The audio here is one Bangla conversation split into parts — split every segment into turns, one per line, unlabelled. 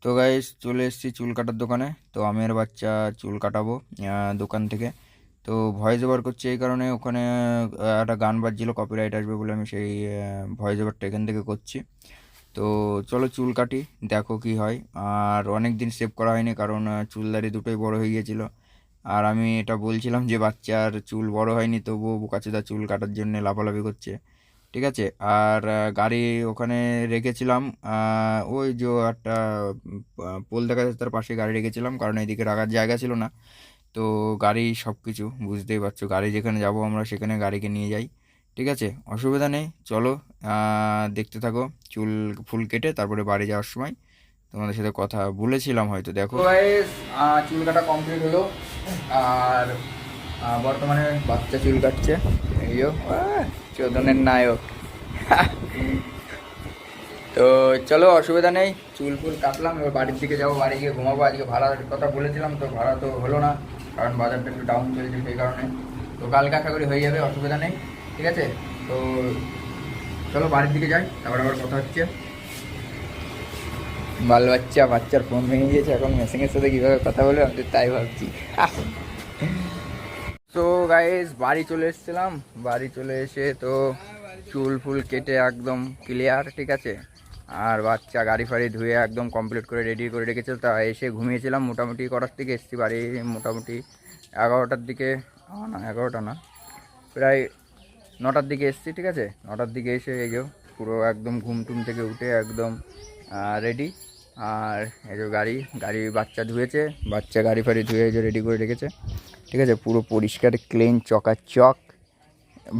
তো গাইস চলে এসেছি চুল কাটার দোকানে। তো আমি আর বাচ্চা চুল কাটাবো দোকান থেকে। তো ভয়েস ওভার করছি এই কারণে, ওখানে একটা গান বাজছিল, কপিরাইট আসবে বলে আমি সেই ভয়েস ওভারটা এখান থেকে করছি। তো চলো চুল কাটি, দেখো কি হয়। আর অনেক দিন সেভ করা হয়নি কারণ চুলদারি দুটোই বড় হয়ে গিয়েছিলো। আর আমি এটা বলছিলাম যে বাচ্চার চুল বড় হয়নি, তবুও বোকাচোদা চুল কাটার জন্য লাফালাফি করছে। ঠিক আছে। আর গাড়ি ওখানে রেখেছিলাম, ওই যে একটা পোল দেখা যাচ্ছে তার পাশে গাড়ি রেখেছিলাম, কারণ এইদিকে রাখার জায়গা ছিল না। তো গাড়ি সব কিছু বুঝতেই পারছো, গাড়ি যেখানে যাব আমরা সেখানে গাড়িকে নিয়ে যাই। ঠিক আছে, অসুবিধা নেই, চলো দেখতে থাকো। চুল ফুল কেটে তারপরে বাড়ি যাওয়ার সময় তোমাদের সাথে কথা বলেছিলাম হয়তো, দেখো। চুল কাটা কমপ্লিট হলো। আর বর্তমানে বাচ্চা চুল কাটছে, এই চোদনের নায়ক। তো চলো অসুবিধা নেই, চুল ফুল কাটলাম, এবার বাড়ির দিকে যাবো, বাড়ি গিয়ে ঘুমাবো। আজকে ভাড়ার কথা বলেছিলাম, তো ভাড়া তো হলো না, কারণ বাজারটা একটু ডাউন চলছে সেই কারণে। তো কালকে আশা করি হয়ে যাবে, অসুবিধা নেই। ঠিক আছে, তো চলো বাড়ির দিকে যাই, তারপর আবার কথা হচ্ছে। বাচ্চার ফোন ভেঙে গিয়েছে, এখন মেসেঞ্জের সাথে কীভাবে কথা বলে আমি তাই ভাবছি। তো গাইস বাড়ি চলে এসেছিলাম, বাড়ি চলে এসে তো চুল ফুল কেটে একদম ক্লিয়ার। ঠিক আছে, আর বাচ্চা গাড়ি ফাড়ি ধুয়ে একদম কমপ্লিট করে রেডি করে রেখেছিল। তা এসে ঘুমিয়েছিলাম, মোটামুটি কটার দিকে এসেছি বাড়ি, মোটামুটি 11টার দিকে, না 11টা না, প্রায় 9টার দিকে এসেছি। ঠিক আছে, 9টার দিকে এসে এই যে পুরো একদম ঘুম টুম থেকে উঠে একদম রেডি। আর এই যে গাড়ি বাচ্চা ধুয়েছে, বাচ্চা গাড়ি ফাড়ি ধুয়ে এই যে রেডি করে রেখেছে। ঠিক আছে, পুরো পরিষ্কার ক্লিন চকাচক।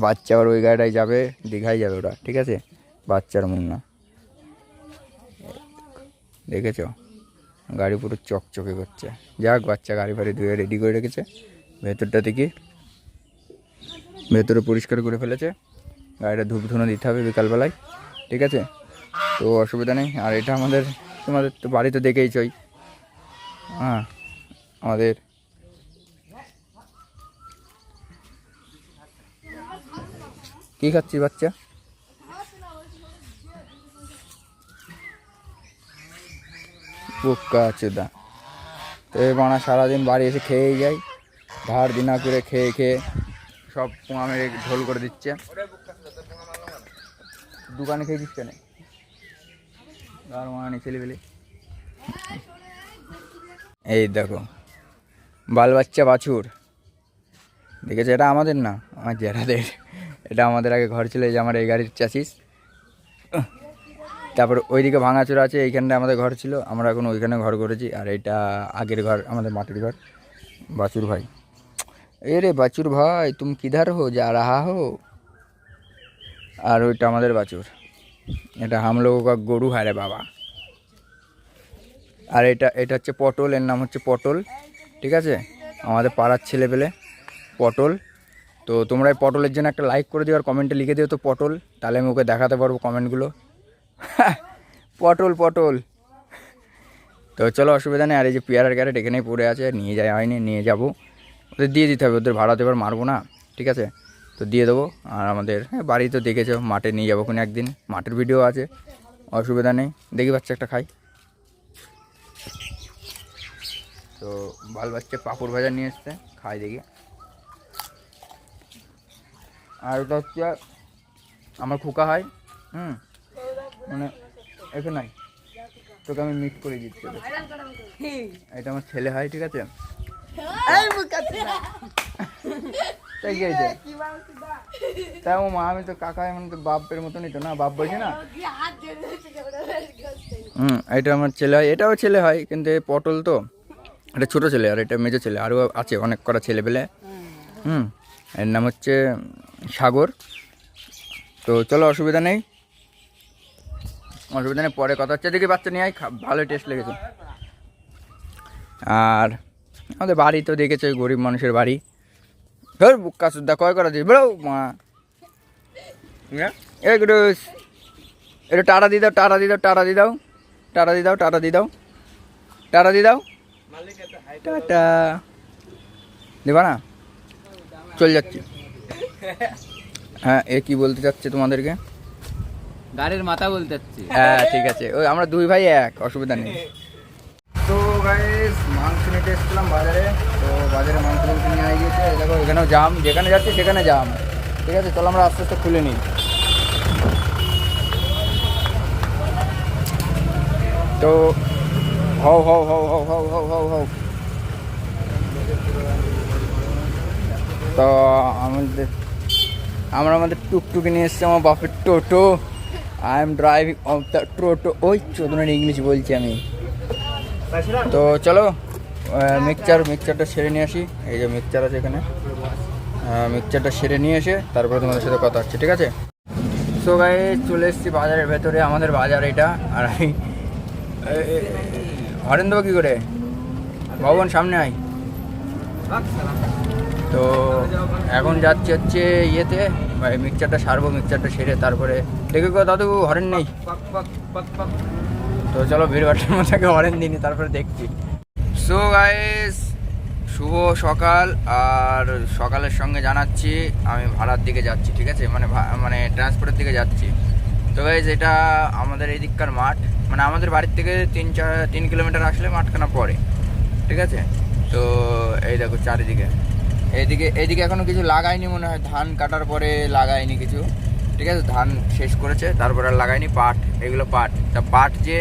বাচ্চা আবার ওই গাড়িটায় যাবে, দীঘায় যাবে ওরা। ঠিক আছে, বাচ্চার মুন্না দেখেছ, গাড়ি পুরো চকচকে করছে। যাক, বাচ্চা গাড়ি ফাড়ি ধুয়ে রেডি করে রেখেছে। ভেতরটা দেখি, ভেতরে পরিষ্কার করে ফেলেছে। গাড়িটা ধূপ ধুনো দিতে হবে বিকালবেলায়। ঠিক আছে, তো অসুবিধা নেই। আর এটা তোমাদের তো বাড়ি তো দেখেইছই, হ্যাঁ, আমাদের কী খাচ্ছি বাচ্চা, পোকা চোদা। তো এই বানা সারাদিন বাড়ি এসে খেয়েই যায়, ধার দিনা করে খেয়ে খেয়ে সব পোঙা মেরে ঝোল করে দিচ্ছে। দোকানে খেয়েছিস কেন আর মানি ছেলেবেলে। এই দেখো বাল বাচ্চা বাছুর, দেখেছে, এটা আমাদের না, আমার জেঠাদের। এটা আমাদের আগে ঘর ছিল, এই যে আমার এই গাড়ির চ্যাসিস। তারপর ওইদিকে ভাঙাচোরা আছে, এইখানটা আমাদের ঘর ছিল, আমরা এখন ওইখানে ঘর করেছি। আর এইটা আগের ঘর, আমাদের মাটির ঘর। বাছুর ভাই, এ রে বাছুর ভাই, তুমি কিধার হো, যা রাহা হো। আর ওইটা আমাদের বাছুর, এটা হাম লোগো কা গরু হায় রে বাবা। আর এটা হচ্ছে পটল, এর নাম হচ্ছে পটল। ঠিক আছে, আমাদের পাড়ার ছেলেপেলে পটল। তো তোমরা এই পটলের জন্য একটা লাইক করে দিও আর কমেন্টে লিখে দিও তো পটল, তাহলে আমি ওকে দেখাতে পারবো কমেন্টগুলো। পটল পটল। তো চলো অসুবিধা নেই। আর এই যে পেয়ারার ক্যারেট এখানেই পড়ে আছে, নিয়ে যাওয়া হয়নি, নিয়ে যাবো, ওদের দিয়ে দিতে হবে, ওদের ভাড়া তো এবার মারবো না। ঠিক আছে, তো দিয়ে দেবো। আর আমাদের বাড়ি তো দেখেছো, মাঠে নিয়ে যাবো কোনো একদিন, মাঠের ভিডিও আছে, অসুবিধা নেই। দেখি বাচ্চা একটা খাই। তো বাল বাচ্চা পাঁপড় ভাজা নিয়ে এসছে, খাই দেখি। আর ওটা হচ্ছে আমার খোকা হয়, মানে এখানে নাই, তোকে আমি মিক্স করে দিচ্ছি। এটা আমার ছেলে হয়। ঠিক আছে, তাই কি আছে, তাই ও মা, আমি তো কাকা, মানে তো বাপের মতনই তো না, বাপ বলছে না। এটা আমার ছেলে হয়, এটাও ছেলে হয়, কিন্তু পটল তো এটা ছোটো ছেলে, আর এটা মেজো ছেলে, আরও আছে অনেক কটা ছেলে পেলে। এর নাম হচ্ছে সাগর। তো চলো অসুবিধা নেই, অসুবিধা নেই, পরে কথা হচ্ছে। দেখি বাচ্চা নিয়ে আয়, ভালোই টেস্ট লেগেছে। আর আমাদের বাড়ি তো দেখেছো, গরিব মানুষের বাড়ি। ধর বুক্কা সুদ্ধা কয় করা দিই বেরো মা, একটু একটু টাটা দিয়ে দাও, টাটা দিয়ে দাও, টাটা দিয়ে দাও, টাটা দিয়ে দাও, টাটা দিয়ে দাও, টাটা দিয়ে দাও, টাটা দেবা না, চল যাচ্ছি। হ্যাঁ, এ কি বলতে চাচ্ছে তোমাদেরকে,
গাড়ির মাথা বলতে চাচ্ছি।
হ্যাঁ ঠিক আছে, ওই আমরা দুই ভাই এক, অসুবিধা নেই। গাইস মাংস নিতে এসেছিলাম বাজারে, তো বাজারে মাংস নিয়ে আই গিয়েছে। দেখো এখানেও জাম, যেখানে যাচ্ছি সেখানে জাম। ঠিক আছে, চলো আমরা আস্তে আস্তে খুলে নিই। তো হও হও হও হও হও হও হও হও তো আমরা আমাদের টুকটুকি নিয়ে এসেছি, আমার বাপের টোটো। I am driving of the টোটো। ওই চোদনের ইংলিশ বলছি আমি। তো চলো মিক্সচারটা সেরে নিয়ে আসি। এই যে মিক্সচার আছে এখানে, মিক্সচারটা সেরে নিয়ে এসে তারপরে তোমাদের সাথে কথা হচ্ছে, ঠিক আছে? সো গাইস চলে এসেছি বাজারের ভেতরে, আমাদের বাজার এটা। আর আমি হরেন দেবো কী করে? ভবন সামনে আয়। তো এখন যাচ্ছি হচ্ছে ইয়েতে, মিক্সচারটা সারবো, মিক্সচারটা সেরে তারপরে দেখে গো দাদু হরেন নেই। তো চলো ভিড়ভাট্টার মধ্যে হরেন দিইনি, তারপরে দেখছি। সো গাইস শুভ সকাল। আর সকালের সঙ্গে জানাচ্ছি আমি ভাড়ার দিকে যাচ্ছি, ঠিক আছে? মানে ট্রান্সপোর্টের দিকে যাচ্ছি। তো গাইস এটা আমাদের এই দিককার মাঠ, মানে আমাদের বাড়ির থেকে 3 কিলোমিটার আসলে মাঠখানা পড়ে, ঠিক আছে? তো এই দেখো চারিদিকে, এইদিকে এখনো কিছু লাগায়নি মনে হয়, ধান কাটার পরে লাগায়নি কিছু, ঠিক আছে? ধান শেষ করেছে, তারপরে আর লাগায়নি। পাট, এগুলো পাট। তা পাট যে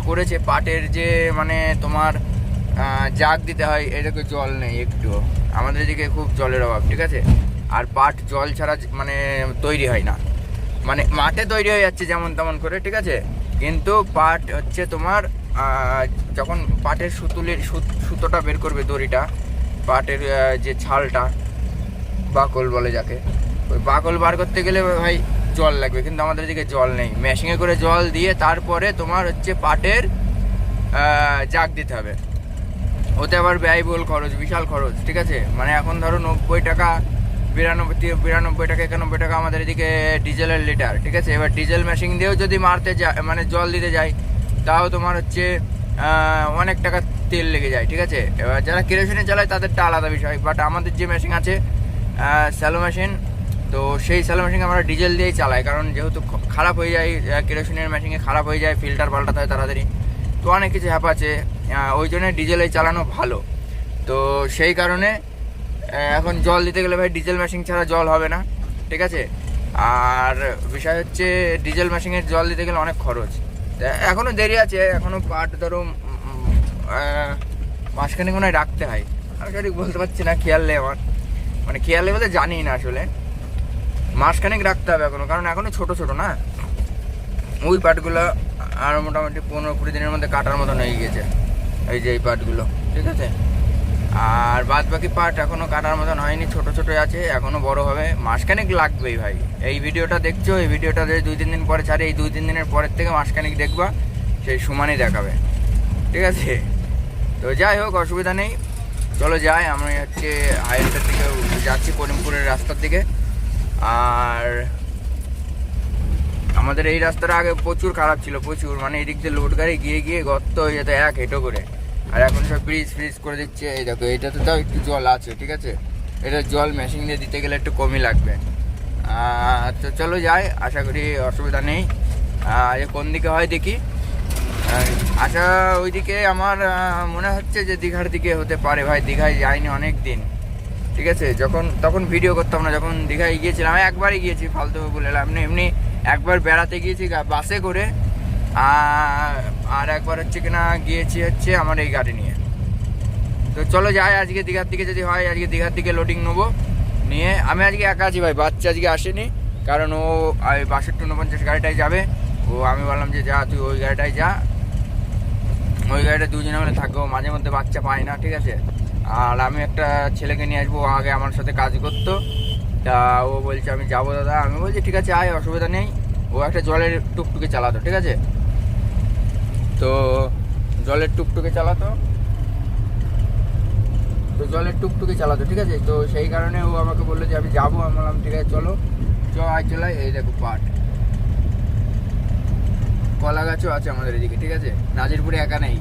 করেছে, পাটের যে মানে তোমার জাগ দিতে হয়, এটাকে জল নেই একটু। আমাদের এদিকে খুব জলের অভাব, ঠিক আছে? আর পাট জল ছাড়া মানে তৈরি হয় না, মানে মাঠে তৈরি হয়ে যাচ্ছে যেমন তেমন করে, ঠিক আছে? কিন্তু পাট হচ্ছে তোমার যখন পাটের সুতোটা বের করবে, দড়িটা, পাটের যে ছালটা, বাকল বলে যাকে, ওই বাকল বার করতে গেলে ভাই জল লাগবে। কিন্তু আমাদের এদিকে জল নেই, মেশিনে করে জল দিয়ে তারপরে তোমার হচ্ছে পাটের জাগ দিতে হবে। ওতে আবার ব্যয়বহুল খরচ, বিশাল খরচ, ঠিক আছে? মানে এখন ধরো 90 টাকা, 92 টাকা, 91 টাকা আমাদের এদিকে ডিজেলের লিটার, ঠিক আছে? এবার ডিজেল মেশিন দিয়েও যদি মারতে যায়, মানে জল দিতে যায়, তাও তোমার হচ্ছে অনেক টাকা তেল লেগে যায়, ঠিক আছে? এবার যারা কেরোসিনে চালায় তাদেরটা আলাদা বিষয়, বাট আমাদের যে মেশিন আছে স্যালো মেশিন, তো সেই স্যালো মেশিন আমরা ডিজেল দিয়েই চালাই, কারণ যেহেতু খারাপ হয়ে যায়, কেরোসিনের মেশিনে খারাপ হয়ে যায়, ফিল্টার পাল্টাতে হয় তাড়াতাড়ি, তো অনেক কিছু হ্যাপ আছে, ওই জন্য ডিজেলেই চালানো ভালো। তো সেই কারণে এখন জল দিতে গেলে ভাই ডিজেল মেশিন ছাড়া জল হবে না, ঠিক আছে? আর বিষয় হচ্ছে ডিজেল মেশিনের জল দিতে গেলে অনেক খরচ। এখনও দেরি আছে, এখনও পাট ধরো মাসখানেক মনে হয় রাখতে হয়। আমি সঠিক বলতে পারছি না, খেয়াল নেই আমার, মানে খেয়াল নেই বলতে জানি না আসলে। মাসখানেক রাখতে হবে এখনও, কারণ এখনও ছোটো ছোটো না ওই পাটগুলো, আর মোটামুটি 15-20 দিনের মধ্যে কাটার মতন হয়ে গিয়েছে, এই যে এই পাটগুলো, ঠিক আছে? আর বাদ বাকি পাট এখনও কাটার মতন হয়নি, ছোটো ছোটো আছে, এখনও বড় হবে, মাসখানেক লাগবেই ভাই। এই ভিডিওটা দেখছো, এই ভিডিওটা 2-3 দিন পরে ছাড়ে, এই 2-3 দিনের পরের থেকে মাসখানেক দেখবা সেই সমানই দেখাবে, ঠিক আছে? তো যাই হোক, অসুবিধা নেই, চলো যাই। আমি হচ্ছে হাইওয়েটার দিকে যাচ্ছি, করিমপুরের রাস্তার দিকে। আর আমাদের এই রাস্তাটা আগে প্রচুর খারাপ ছিল, প্রচুর, মানে এদিক দিয়ে লোড গাড়ি গিয়ে গিয়ে গর্ত হয়ে যেত এক হেঁটো করে। আর এখন সব ফ্রিজ করে দিচ্ছে। এই দেখো এটাতে তাও একটু জল আছে, ঠিক আছে? এটা জল মেশিন দিয়ে দিতে গেলে একটু কমই লাগবে। তো চলো যাই, আশা করি অসুবিধা নেই। কোন দিকে হয় দেখি। আশা ওইদিকে আমার মনে হচ্ছে যে দীঘার দিকে হতে পারে ভাই, দীঘায় যাইনি অনেক দিন, ঠিক আছে? তখন ভিডিও করতাম না, যখন দীঘায় গিয়েছিলাম, একবারই গিয়েছি, ফালতু বলে এমনি একবার বেড়াতে গিয়েছি বাসে করে, আর একবার হচ্ছে কিনা গিয়েছি হচ্ছে আমার এই গাড়ি নিয়ে। তো চলো যাই আজকে দীঘার দিকে, যদি হয় আজকে দীঘার দিকে লোডিং নেবো নিয়ে। আমি আজকে একা আছি ভাই, বাচ্চা আজকে আসেনি, কারণ ও 6249 গাড়িটায় যাবে। আমি বললাম যে যা তুই ওই গাড়িটায় যা, ওই গাড়িটা দুজনে মিলে থাকবো, মাঝে মধ্যে বাচ্চা পায় না, ঠিক আছে? আর আমি একটা ছেলেকে নিয়ে আসবো, আগে আমার সাথে কাজ করতো, তা ও বলছে আমি যাবো দাদা। আমি বলছি ঠিক আছে আয়, অসুবিধা নেই। ও একটা জলের টুকটুকে চালাতো, ঠিক আছে? তো জলের টুকটুকে চালাতো, ঠিক আছে? তো সেই কারণে ও আমাকে বললো যে আমি যাবো। আমি বললাম ঠিক আছে চলো, চলাই। এই দেখো পাট, কলা গাছও আছে আমাদের এদিকে, ঠিক আছে? নাজিরপুরে একা নেই।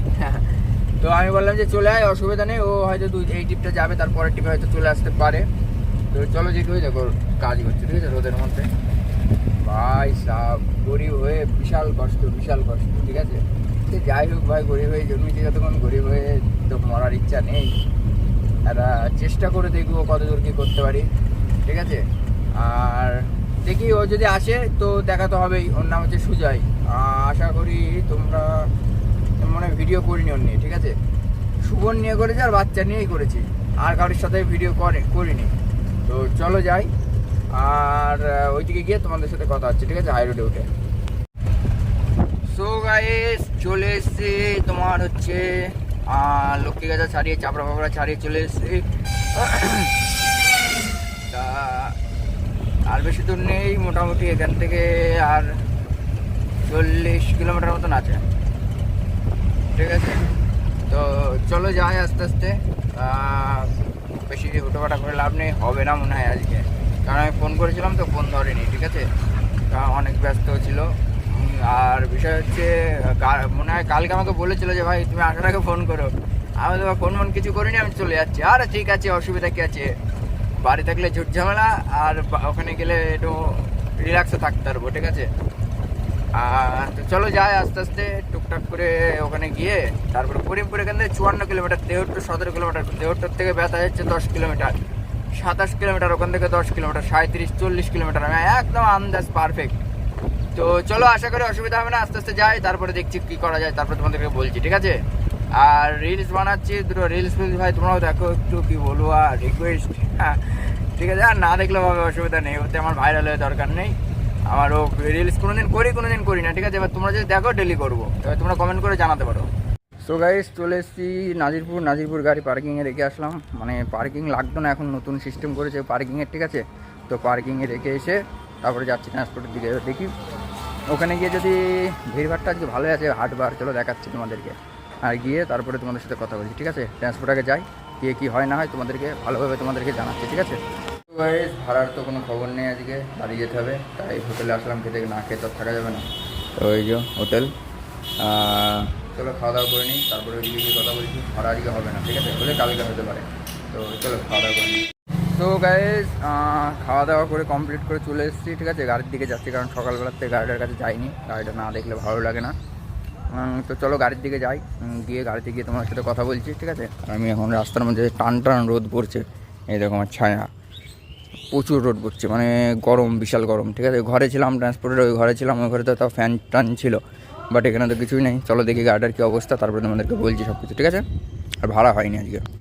তো আমি বললাম যে চলে আয়, অসুবিধা নেই। ও হয়তো এই টিপটা যাবে, তারপরের টিপে হয়তো চলে আসতে পারে। তো চলো যেতে হয়ে দেখো কাজ করছে, ঠিক আছে? রোদের মধ্যে ভাই সাব, গরিব হয়ে বিশাল কষ্ট, ঠিক আছে? যাই হোক ভাই, গরিব হয়ে জন্মেছি যতক্ষণ, গরিব হয়ে তো মরার ইচ্ছা নেই। একটা চেষ্টা করে দেখবো কতদূর কী করতে পারি, ঠিক আছে। আর দেখি ও যদি আসে তো দেখা তো হবেই। ওর নাম হচ্ছে সুজয়। আশা করি তোমরা মনে ভিডিও করিনি ওর নিয়ে, ঠিক আছে। সুবন নিয়ে করেছি আর বাচ্চা নিয়েই করেছি, আর কারোর সাথে ভিডিও করিনি। তো চলো যাই, আর ওইদিকে গিয়ে তোমাদের সাথে কথা হচ্ছে, ঠিক আছে, হাই রোডে উঠে। সো গাইস, চলে এসছি তোমার হচ্ছে লক্ষ্মী গাছা ছাড়িয়ে, চাপড়া ফাপড়া ছাড়িয়ে চলে এসছি। তা আর বেশি দূর নেই, মোটামুটি এখান থেকে আর 40 কিলোমিটার মতন আছে, ঠিক আছে। তো চলো যাই আস্তে আস্তে, বেশি হুটোপাটা করে লাভ নেই, হবে না মনে হয় আজকে, কারণ আমি ফোন করেছিলাম তো ফোন ধরেনি, ঠিক আছে, কারণ অনেক ব্যস্ত ছিল। আর বিষয় হচ্ছে মনে হয় কালকে আমাকে বলেছিল যে ভাই তুমি আসার আগে ফোন করো, আমি তো ফোন কিছু করিনি, আমি চলে যাচ্ছি। আরে ঠিক আছে, অসুবিধা কী আছে, বাড়ি থাকলে ঝুট ঝামেলা, আর ওখানে গেলে একটু রিল্যাক্সে থাকতে পারবো, ঠিক আছে। তো চলো যাই আস্তে আস্তে টুকটাক করে ওখানে গিয়ে, তারপরে করিমপুর এখান থেকে 54 কিলোমিটার, দেহট্টু 17 কিলোমিটার, দেহট্টুর থেকে ব্যথা যাচ্ছে 10 কিলোমিটার, 27 কিলোমিটার, ওখান থেকে 10 কিলোমিটার, 37-40 কিলোমিটার, আমি একদম আন্দাজ পারফেক্ট। তো চলো, আশা করি অসুবিধা হবে না, আস্তে আস্তে যাই, তারপরে দেখছি কী করা যায়, তারপরে তোমাদেরকে বলছি, ঠিক আছে। আর রিলস বানাচ্ছি, দুটো রিলস ভাই তোমরাও দেখো একটু, কি বলবো আর, রিকোয়েস্ট, হ্যাঁ ঠিক আছে। আর না দেখলেও হবে, অসুবিধা নেই, ওতে আমার ভাইরাল হয়ে দরকার নেই। আমারও রিলস কোনোদিন করি না, ঠিক আছে। এবার তোমরা যদি দেখো ডেলি করবো, এবার তোমরা কমেন্ট করে জানাতে পারো। সো গাইস, চলে এসেছি নাজিরপুর, গাড়ি পার্কিংয়ে রেখে আসলাম, মানে পার্কিং লাগতো না, এখন নতুন সিস্টেম করেছে পার্কিংয়ের, ঠিক আছে। তো পার্কিংয়ে রেখে এসে তারপরে যাচ্ছি ট্রান্সপোর্টের দিকে, দেখি ওখানে গিয়ে যদি ভিড়ভাড়টা আজকে ভালোই আছে, হাটবার, চলো দেখাচ্ছি তোমাদেরকে, আর গিয়ে তারপরে তোমাদের সাথে কথা বলছি, ঠিক আছে। ট্রান্সপোর্ট আগে যাই, গিয়ে কী হয় না হয় তোমাদেরকে ভালোভাবে জানাচ্ছি, ঠিক আছে। গাইস, ভাড়ার তো কোনো খবর নেই, আজকে বাড়ি যেতে হবে, তাই হোটেলে আসলাম, খেতে না খেয়ে তো থাকা যাবে না। তো এই যে হোটেল, চলো খাওয়া দাওয়া করে নিই, তারপরে ওইদিকে গিয়ে কথা বলছি। ভাড়া আজকে হবে না, ঠিক আছে, হলে কালকে হতে পারে। তো চলো খাওয়া দাওয়া করে নিই। তো গাইস, খাওয়া দাওয়া করে কমপ্লিট করে চলে এসেছি, ঠিক আছে। গাড়ির দিকে যাচ্ছি, কারণ সকালবেলার থেকে গাড়িটার কাছে যাইনি, গাড়িটা না দেখলে ভালো লাগে না। তো চলো গাড়ির দিকে যাই, গিয়ে গাড়িতে গিয়ে তোমার সাথে কথা বলছি, ঠিক আছে। আর আমি এখন রাস্তার মধ্যে টান রোদ পড়ছে, এই দেখো আমার ছায়া, প্রচুর রোদ পড়ছে, মানে গরম, বিশাল গরম, ঠিক আছে। ঘরে ছিলাম, ট্রান্সপোর্টের ওই ঘরে ছিলাম, ওই ঘরে তো তাও ফ্যান টান ছিল, বাট এখানে তো কিছুই নেই। চলো দেখি গাড়িটার কী অবস্থা, তারপরে তোমাদেরকে বলছি সব কিছু, ঠিক আছে। আর ভাড়া হয়নি আজকে।